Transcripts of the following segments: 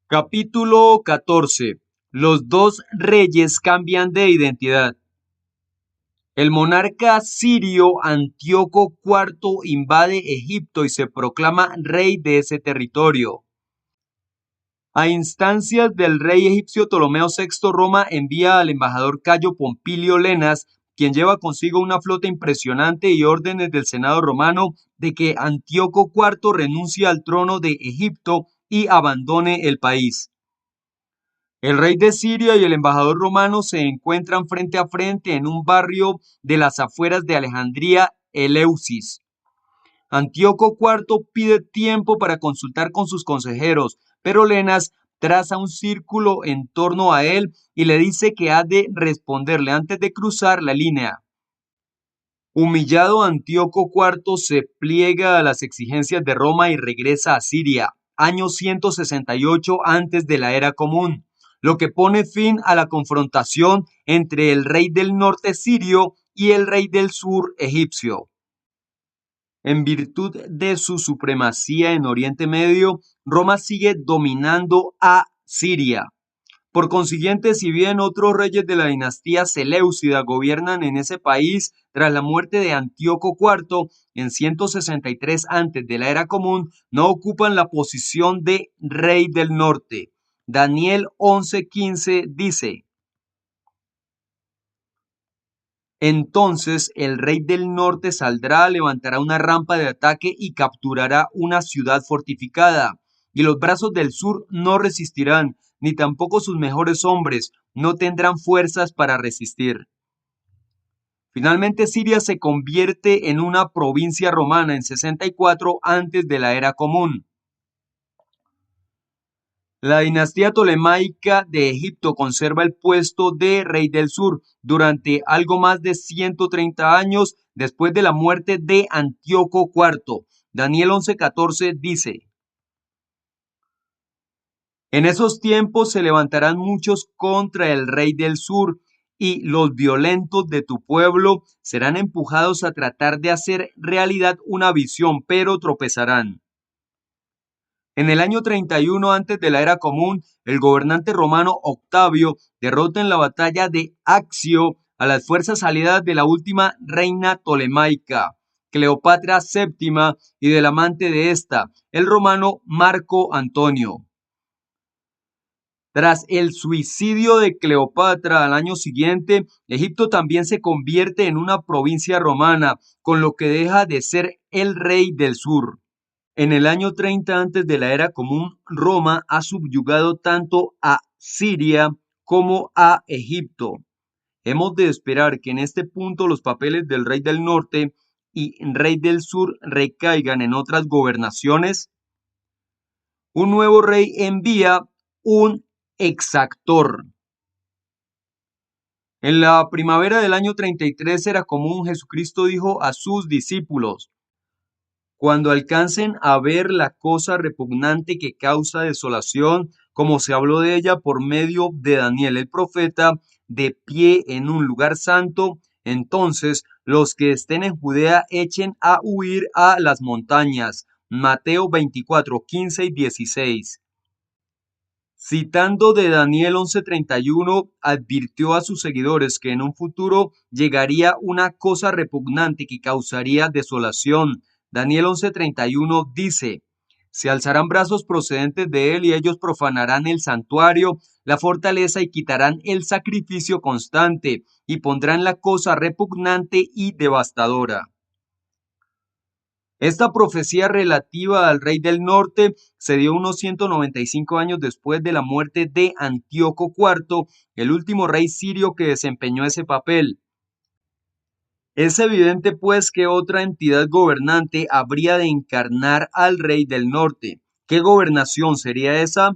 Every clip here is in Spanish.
Capítulo 14. Los dos reyes cambian de identidad. El monarca sirio Antíoco IV invade Egipto y se proclama rey de ese territorio. A instancias del rey egipcio Ptolomeo VI, Roma envía al embajador Cayo Pompilio Lenas, quien lleva consigo una flota impresionante y órdenes del Senado romano de que Antíoco IV renuncie al trono de Egipto y abandone el país. El rey de Siria y el embajador romano se encuentran frente a frente en un barrio de las afueras de Alejandría, Eleusis. Antíoco IV pide tiempo para consultar con sus consejeros, pero Lenas traza un círculo en torno a él y le dice que ha de responderle antes de cruzar la línea. Humillado, Antíoco IV se pliega a las exigencias de Roma y regresa a Siria, año 168 antes de la era común, lo que pone fin a la confrontación entre el rey del norte sirio y el rey del sur egipcio. En virtud de su supremacía en Oriente Medio, Roma sigue dominando a Siria. Por consiguiente, si bien otros reyes de la dinastía seleucida gobiernan en ese país tras la muerte de Antíoco IV en 163 antes de la era común, no ocupan la posición de rey del norte. Daniel 11:15 dice: Entonces el rey del norte saldrá, levantará una rampa de ataque y capturará una ciudad fortificada. Y los brazos del sur no resistirán, ni tampoco sus mejores hombres, no tendrán fuerzas para resistir. Finalmente Siria se convierte en una provincia romana en 64 antes de la era común. La dinastía tolemaica de Egipto conserva el puesto de rey del sur durante algo más de 130 años después de la muerte de Antíoco IV. Daniel 11:14 dice: En esos tiempos se levantarán muchos contra el rey del sur, y los violentos de tu pueblo serán empujados a tratar de hacer realidad una visión, pero tropezarán. En el año 31 antes de la era común, el gobernante romano Octavio derrota en la batalla de Accio a las fuerzas aliadas de la última reina tolemaica, Cleopatra VII, y del amante de esta, el romano Marco Antonio. Tras el suicidio de Cleopatra al año siguiente, Egipto también se convierte en una provincia romana, con lo que deja de ser el rey del sur. En el año 30 antes de la era común, Roma ha subyugado tanto a Siria como a Egipto. Hemos de esperar que en este punto los papeles del rey del norte y rey del sur recaigan en otras gobernaciones. Un nuevo rey envía un exactor. En la primavera del año 33 era común, Jesucristo dijo a sus discípulos: Cuando alcancen a ver la cosa repugnante que causa desolación, como se habló de ella por medio de Daniel el profeta, de pie en un lugar santo, entonces los que estén en Judea echen a huir a las montañas. Mateo 24:15 y 16. Citando de Daniel 11:31, advirtió a sus seguidores que en un futuro llegaría una cosa repugnante que causaría desolación. Daniel 11:31 dice: Se alzarán brazos procedentes de él y ellos profanarán el santuario, la fortaleza y quitarán el sacrificio constante y pondrán la cosa repugnante y devastadora. Esta profecía relativa al rey del norte se dio unos 195 años después de la muerte de Antíoco IV, el último rey sirio que desempeñó ese papel. Es evidente pues que otra entidad gobernante habría de encarnar al rey del norte. ¿Qué gobernación sería esa?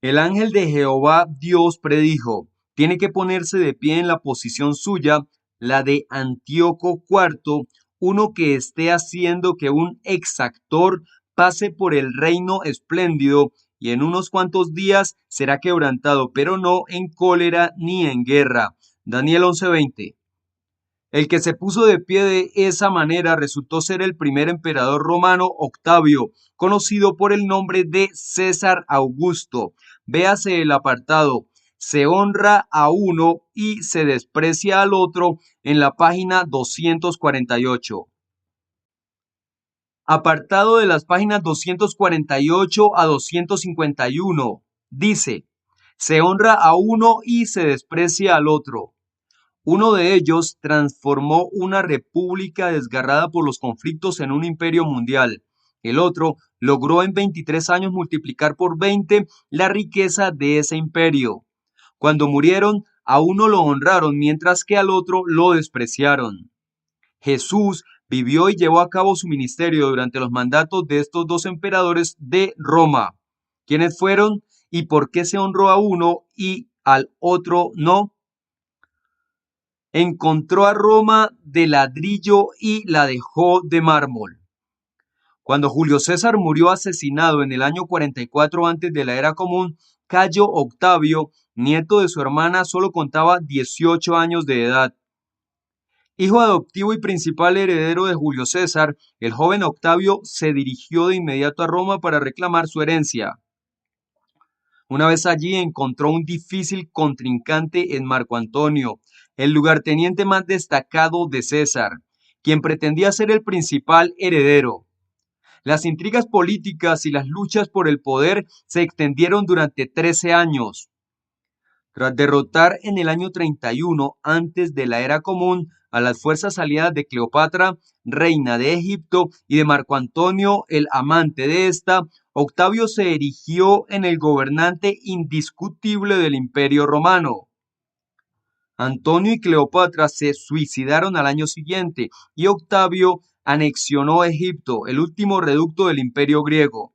El ángel de Jehová Dios predijo: tiene que ponerse de pie en la posición suya, la de Antíoco IV, uno que esté haciendo que un exactor pase por el reino espléndido, y en unos cuantos días será quebrantado, pero no en cólera ni en guerra. Daniel 11:20. El que se puso de pie de esa manera resultó ser el primer emperador romano Octavio, conocido por el nombre de César Augusto. Véase el apartado. Se honra a uno y se desprecia al otro en la página 248. Apartado de las páginas 248 a 251. Dice, se honra a uno y se desprecia al otro. Uno de ellos transformó una república desgarrada por los conflictos en un imperio mundial. El otro logró en 23 años multiplicar por 20 la riqueza de ese imperio. Cuando murieron, a uno lo honraron mientras que al otro lo despreciaron. Jesús vivió y llevó a cabo su ministerio durante los mandatos de estos dos emperadores de Roma. ¿Quiénes fueron y por qué se honró a uno y al otro no? Encontró a Roma de ladrillo y la dejó de mármol. Cuando Julio César murió asesinado en el año 44 antes de la era común, Cayo Octavio, nieto de su hermana, solo contaba 18 años de edad. Hijo adoptivo y principal heredero de Julio César, el joven Octavio se dirigió de inmediato a Roma para reclamar su herencia. Una vez allí encontró un difícil contrincante en Marco Antonio, el lugarteniente más destacado de César, quien pretendía ser el principal heredero. Las intrigas políticas y las luchas por el poder se extendieron durante 13 años. Tras derrotar en el año 31 antes de la era común a las fuerzas aliadas de Cleopatra, reina de Egipto, y de Marco Antonio, el amante de esta, Octavio se erigió en el gobernante indiscutible del Imperio Romano. Antonio y Cleopatra se suicidaron al año siguiente y Octavio anexionó Egipto, el último reducto del Imperio griego,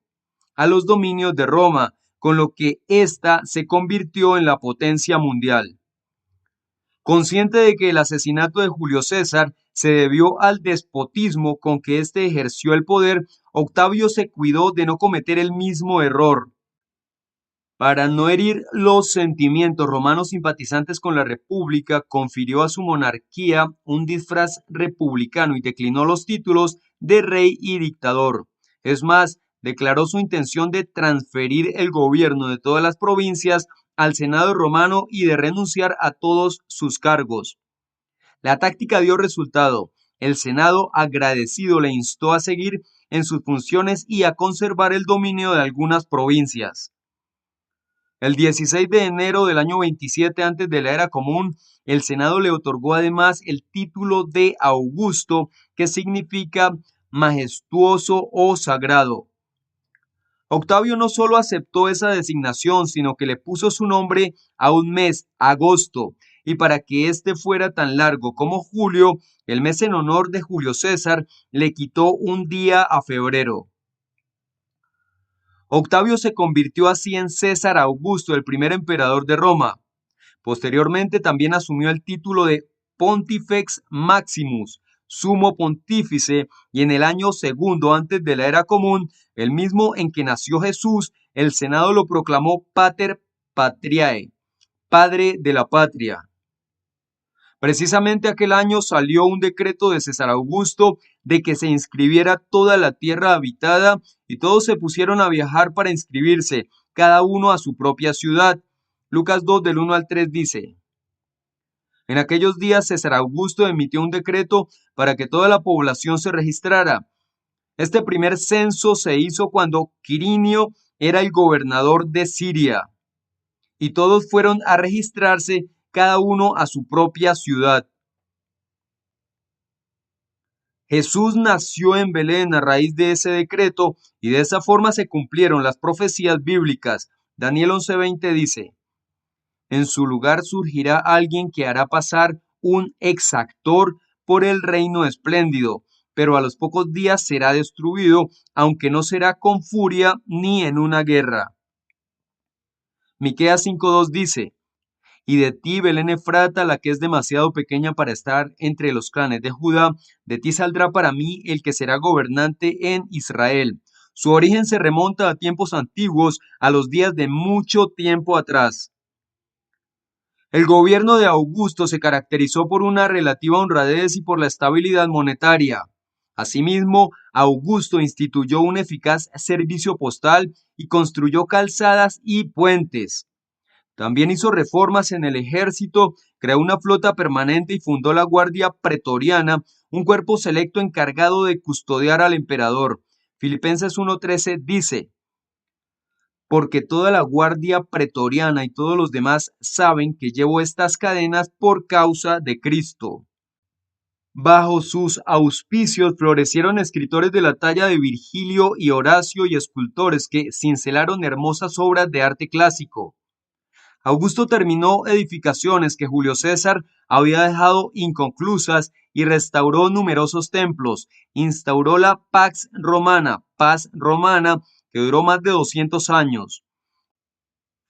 a los dominios de Roma, con lo que ésta se convirtió en la potencia mundial. Consciente de que el asesinato de Julio César se debió al despotismo con que éste ejerció el poder, Octavio se cuidó de no cometer el mismo error. Para no herir los sentimientos romanos simpatizantes con la República, confirió a su monarquía un disfraz republicano y declinó los títulos de rey y dictador. Es más, declaró su intención de transferir el gobierno de todas las provincias al Senado romano y de renunciar a todos sus cargos. La táctica dio resultado. El Senado, agradecido, le instó a seguir en sus funciones y a conservar el dominio de algunas provincias. El 16 de enero del año 27 antes de la era común, el Senado le otorgó además el título de Augusto, que significa majestuoso o sagrado. Octavio no solo aceptó esa designación, sino que le puso su nombre a un mes, agosto, y para que éste fuera tan largo como julio, el mes en honor de Julio César le quitó un día a febrero. Octavio se convirtió así en César Augusto, el primer emperador de Roma. Posteriormente también asumió el título de Pontifex Maximus, sumo pontífice, y en el año segundo antes de la era común, el mismo en que nació Jesús, el Senado lo proclamó Pater Patriae, padre de la patria. Precisamente aquel año salió un decreto de César Augusto de que se inscribiera toda la tierra habitada y todos se pusieron a viajar para inscribirse, cada uno a su propia ciudad. Lucas 2 del 1 al 3 dice, en aquellos días César Augusto emitió un decreto para que toda la población se registrara. Este primer censo se hizo cuando Quirinio era el gobernador de Siria y todos fueron a registrarse cada uno a su propia ciudad. Jesús nació en Belén a raíz de ese decreto y de esa forma se cumplieron las profecías bíblicas. Daniel 11:20 dice, en su lugar surgirá alguien que hará pasar un exactor por el reino espléndido, pero a los pocos días será destruido, aunque no será con furia ni en una guerra. Miqueas 5:2 dice, y de ti, Belén Efrata, la que es demasiado pequeña para estar entre los clanes de Judá, de ti saldrá para mí el que será gobernante en Israel. Su origen se remonta a tiempos antiguos, a los días de mucho tiempo atrás. El gobierno de Augusto se caracterizó por una relativa honradez y por la estabilidad monetaria. Asimismo, Augusto instituyó un eficaz servicio postal y construyó calzadas y puentes. También hizo reformas en el ejército, creó una flota permanente y fundó la Guardia Pretoriana, un cuerpo selecto encargado de custodiar al emperador. Filipenses 1:13 dice: porque toda la Guardia Pretoriana y todos los demás saben que llevo estas cadenas por causa de Cristo. Bajo sus auspicios florecieron escritores de la talla de Virgilio y Horacio y escultores que cincelaron hermosas obras de arte clásico. Augusto terminó edificaciones que Julio César había dejado inconclusas y restauró numerosos templos. Instauró la paz romana, que duró más de 200 años.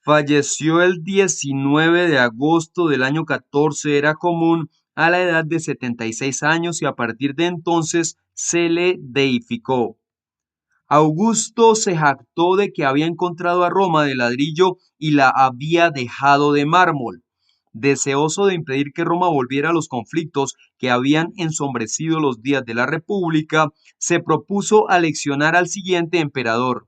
Falleció el 19 de agosto del año 14, era común, a la edad de 76 años, y a partir de entonces se le deificó. Augusto se jactó de que había encontrado a Roma de ladrillo y la había dejado de mármol. Deseoso de impedir que Roma volviera a los conflictos que habían ensombrecido los días de la República, se propuso aleccionar al siguiente emperador.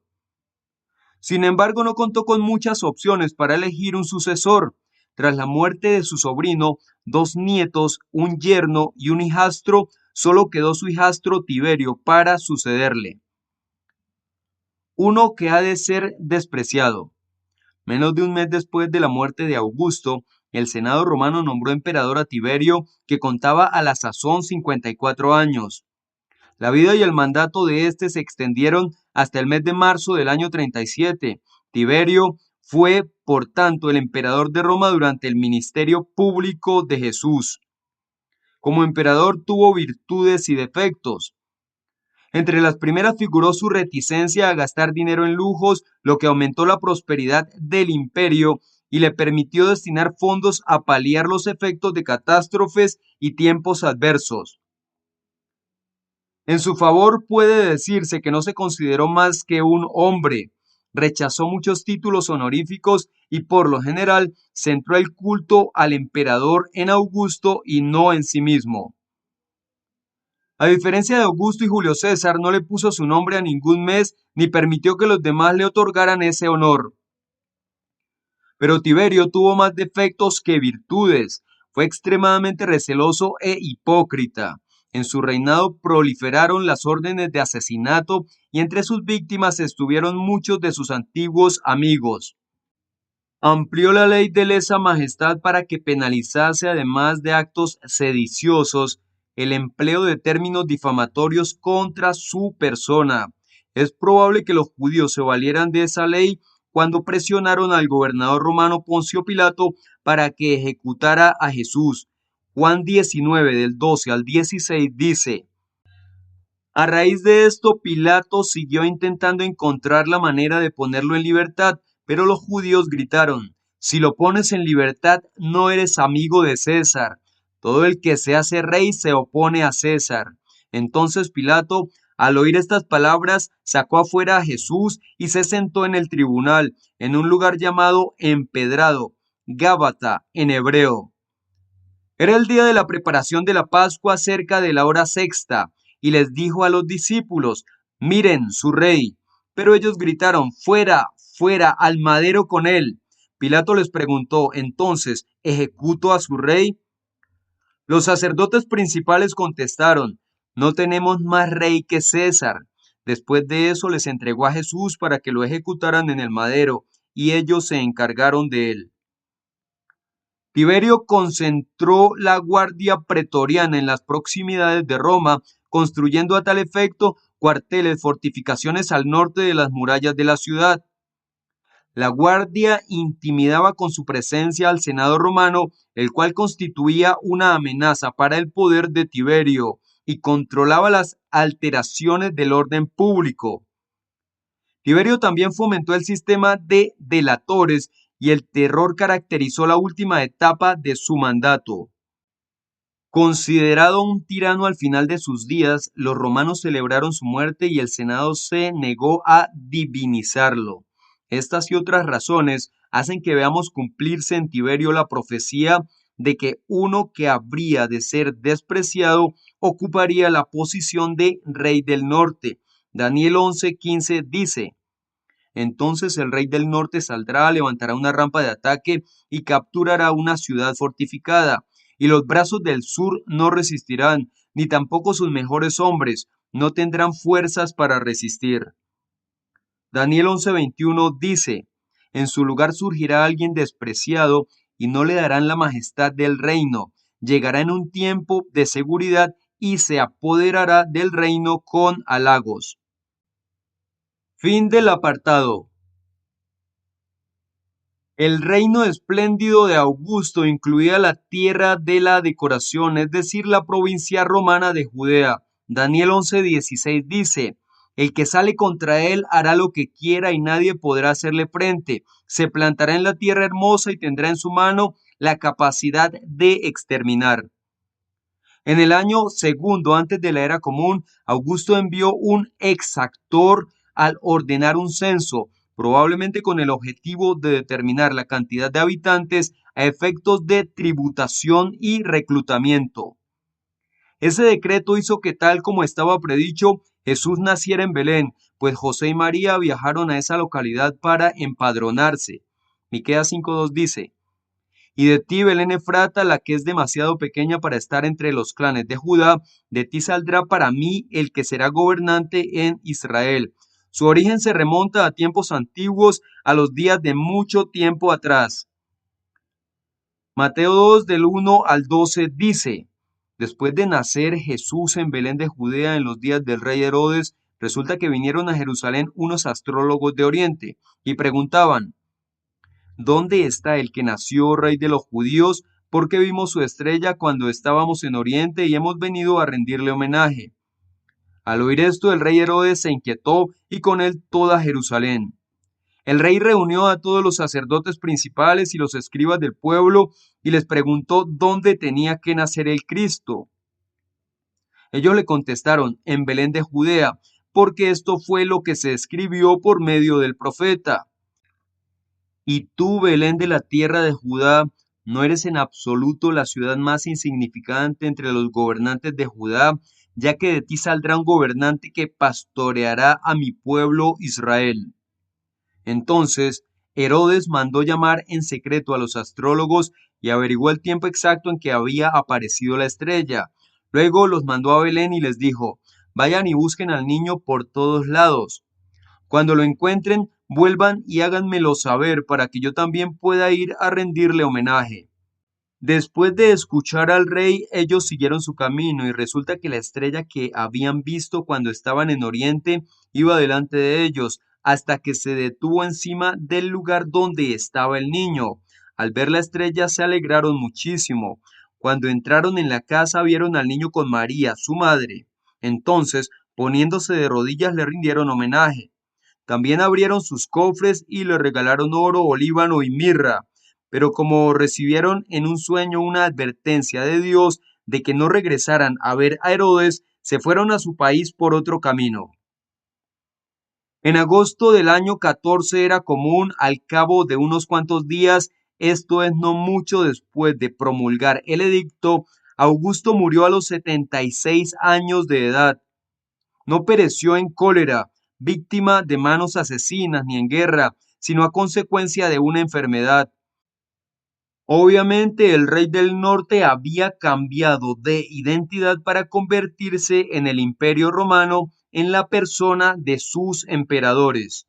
Sin embargo, no contó con muchas opciones para elegir un sucesor. Tras la muerte de su sobrino, 2 nietos, un yerno y un hijastro, solo quedó su hijastro Tiberio para sucederle. Uno que ha de ser despreciado. Menos de un mes después de la muerte de Augusto, el Senado romano nombró emperador a Tiberio, que contaba a la sazón 54 años. La vida y el mandato de este se extendieron hasta el mes de marzo del año 37. Tiberio fue, por tanto, el emperador de Roma durante el ministerio público de Jesús. Como emperador tuvo virtudes y defectos. Entre las primeras figuró su reticencia a gastar dinero en lujos, lo que aumentó la prosperidad del imperio y le permitió destinar fondos a paliar los efectos de catástrofes y tiempos adversos. En su favor puede decirse que no se consideró más que un hombre, rechazó muchos títulos honoríficos y por lo general centró el culto al emperador en Augusto y no en sí mismo. A diferencia de Augusto y Julio César, no le puso su nombre a ningún mes ni permitió que los demás le otorgaran ese honor. Pero Tiberio tuvo más defectos que virtudes. Fue extremadamente receloso e hipócrita. En su reinado proliferaron las órdenes de asesinato y entre sus víctimas estuvieron muchos de sus antiguos amigos. Amplió la ley de lesa majestad para que penalizase, además de actos sediciosos, el empleo de términos difamatorios contra su persona. Es probable que los judíos se valieran de esa ley cuando presionaron al gobernador romano Poncio Pilato para que ejecutara a Jesús. Juan 19 del 12 al 16 dice: a raíz de esto, Pilato siguió intentando encontrar la manera de ponerlo en libertad, pero los judíos gritaron: si lo pones en libertad, no eres amigo de César. Todo el que se hace rey se opone a César. Entonces Pilato, al oír estas palabras, sacó afuera a Jesús y se sentó en el tribunal, en un lugar llamado Empedrado, Gábata en hebreo. Era el día de la preparación de la Pascua, cerca de la hora sexta, y les dijo a los discípulos: miren su rey. Pero ellos gritaron: fuera, fuera, al madero con él. Pilato les preguntó: entonces, ¿ejecuto a su rey? Los sacerdotes principales contestaron: no tenemos más rey que César. Después de eso les entregó a Jesús para que lo ejecutaran en el madero, y ellos se encargaron de él. Tiberio concentró la guardia pretoriana en las proximidades de Roma, construyendo a tal efecto cuarteles, fortificaciones al norte de las murallas de la ciudad. La guardia intimidaba con su presencia al Senado romano, el cual constituía una amenaza para el poder de Tiberio y controlaba las alteraciones del orden público. Tiberio también fomentó el sistema de delatores y el terror caracterizó la última etapa de su mandato. Considerado un tirano al final de sus días, los romanos celebraron su muerte y el Senado se negó a divinizarlo. Estas y otras razones hacen que veamos cumplirse en Tiberio la profecía de que uno que habría de ser despreciado ocuparía la posición de rey del norte. Daniel 11:15 dice: entonces el rey del norte saldrá, levantará una rampa de ataque y capturará una ciudad fortificada. Y los brazos del sur no resistirán, ni tampoco sus mejores hombres, no tendrán fuerzas para resistir. Daniel 11:21 dice: en su lugar surgirá alguien despreciado y no le darán la majestad del reino. Llegará en un tiempo de seguridad y se apoderará del reino con halagos. Fin del apartado. El reino espléndido de Augusto incluía la tierra de la decoración, es decir, la provincia romana de Judea. Daniel 11:16 dice: el que sale contra él hará lo que quiera y nadie podrá hacerle frente. Se plantará en la tierra hermosa y tendrá en su mano la capacidad de exterminar. En el año segundo antes de la era común, Augusto envió un exactor al ordenar un censo, probablemente con el objetivo de determinar la cantidad de habitantes a efectos de tributación y reclutamiento. Ese decreto hizo que, tal como estaba predicho, Jesús naciera en Belén, pues José y María viajaron a esa localidad para empadronarse. Miqueas 5:2 dice: y de ti, Belén Efrata, la que es demasiado pequeña para estar entre los clanes de Judá, de ti saldrá para mí el que será gobernante en Israel. Su origen se remonta a tiempos antiguos, a los días de mucho tiempo atrás. Mateo 2 del 1 al 12 dice: después de nacer Jesús en Belén de Judea en los días del rey Herodes, resulta que vinieron a Jerusalén unos astrólogos de Oriente y preguntaban: ¿dónde está el que nació rey de los judíos? Porque vimos su estrella cuando estábamos en Oriente y hemos venido a rendirle homenaje. Al oír esto, el rey Herodes se inquietó y con él toda Jerusalén. El rey reunió a todos los sacerdotes principales y los escribas del pueblo y les preguntó dónde tenía que nacer el Cristo. Ellos le contestaron: en Belén de Judea, porque esto fue lo que se escribió por medio del profeta. Y tú, Belén de la tierra de Judá, no eres en absoluto la ciudad más insignificante entre los gobernantes de Judá, ya que de ti saldrá un gobernante que pastoreará a mi pueblo Israel. Entonces Herodes mandó llamar en secreto a los astrólogos y averiguó el tiempo exacto en que había aparecido la estrella. Luego los mandó a Belén y les dijo: vayan y busquen al niño por todos lados. Cuando lo encuentren, vuelvan y háganmelo saber para que yo también pueda ir a rendirle homenaje. Después de escuchar al rey, ellos siguieron su camino y resulta que la estrella que habían visto cuando estaban en Oriente iba delante de ellos hasta que se detuvo encima del lugar donde estaba el niño. Al ver la estrella se alegraron muchísimo. Cuando entraron en la casa vieron al niño con María, su madre. Entonces, poniéndose de rodillas, le rindieron homenaje. También abrieron sus cofres y le regalaron oro, olíbano y mirra. Pero como recibieron en un sueño una advertencia de Dios de que no regresaran a ver a Herodes, se fueron a su país por otro camino. En agosto del año 14 era común, al cabo de unos cuantos días, esto es no mucho después de promulgar el edicto, Augusto murió a los 76 años de edad. No pereció en cólera, víctima de manos asesinas, ni en guerra, sino a consecuencia de una enfermedad. Obviamente el rey del norte había cambiado de identidad para convertirse en el Imperio Romano en la persona de sus emperadores.